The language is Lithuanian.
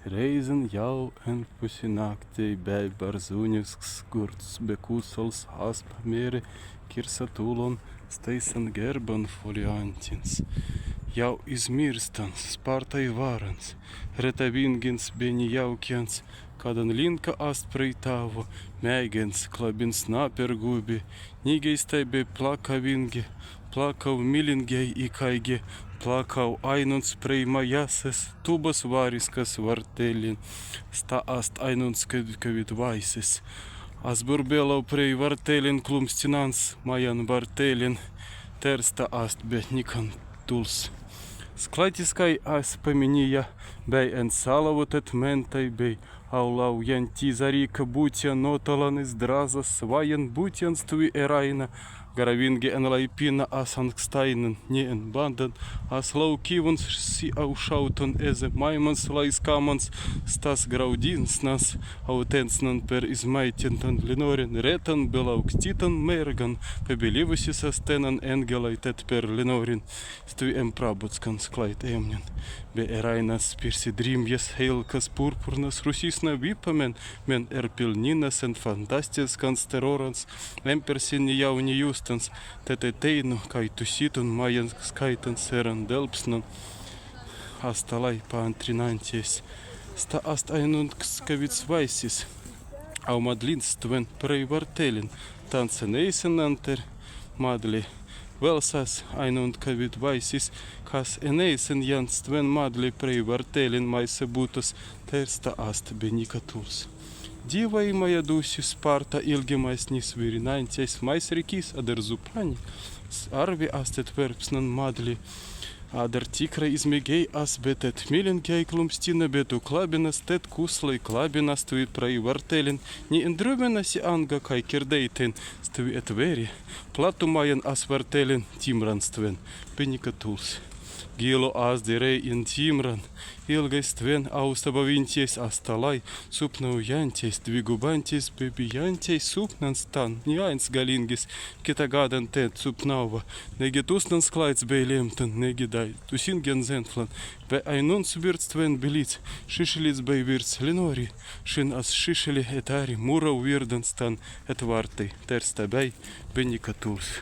Rēizan jau en pussinaktei bei barzūnisks, gurts, kussals, pamēri, kīrsa, tūlan, Stēisan, gērban, fōliantins. Jau izmīrstans, spārtai wārans, Retawīngins bei nijāukjans, Kaddan līnka prēi taūwu, Mēigants, klabbinsnā, pergūbi, Niggeistai bei plakkawingi, Plakkau, mīlingjai, ikāigi, Plakkau ainuns prēi majases, tūbas vāriskas vartelin, stāst ainuns kavit vaises. Asburbelau prēi vartelin klumstinans, majan vartelin, tersta ast bet nikan tuls. Sklaitiskai pamēnīja, bei en salavutet mentai, bei aulau jantizarika būtja notalanis drazas, vajan būtjans tuvi eraina, Retawīngi en laipina ankstainen, nie en bandan, laukīvuns si aušauton eze maimans laiskamans, stas graudinsnas, autensnan per izmaitintan linorin, retan belaukstitan mergan, pebelivusi sastenan engelai tet per linorin, stui prabutskan sklait emnin. Be erainas pirsidrimjes heilkas purpurnas rusisna vipamen, men pilninas en fantastiskans terorans, persin jauni justans, teteinu, kai tusitun majan skaitan seran delpsnan, astalai paantrinanties. Sta ast ainunks kavits vaisis, au madlins tven prēi vartelin, tansen eisenanter, madli. Velsas ainunt kavit vaisis, kas eneisen jans tven madli prēi vartelin maise būtas, tersta ast benika tuls. Dievai maja dusi spārta ilgimaisnis virinanties maisrikis adar zupani, arvi astet verpsnan madli, adar tikra izmīrstans as betet mīlingjai klumstina betu klabbinas tet kuslai klabbinas tuit prēi vartelin, ni endrumenasi anga kai kirdeiten, stuvi etveri, platumajan as vartelin timrans tven, benika tuls. Gilo asdi Rēizan timran, ilgais tven austabavinties astalai, supnaujanties, dvigubanties, bebijanties, supnans tan, niains galingis, kita gadan tet supnauva, negi tusnans klaits bei lemtan, negi dai, tusingen zentflan, be ainun subirts tven bilits, šišilits bei virts linori, šin as šišili etari, murau virdans tan et vartai, tersta bei benika tuls.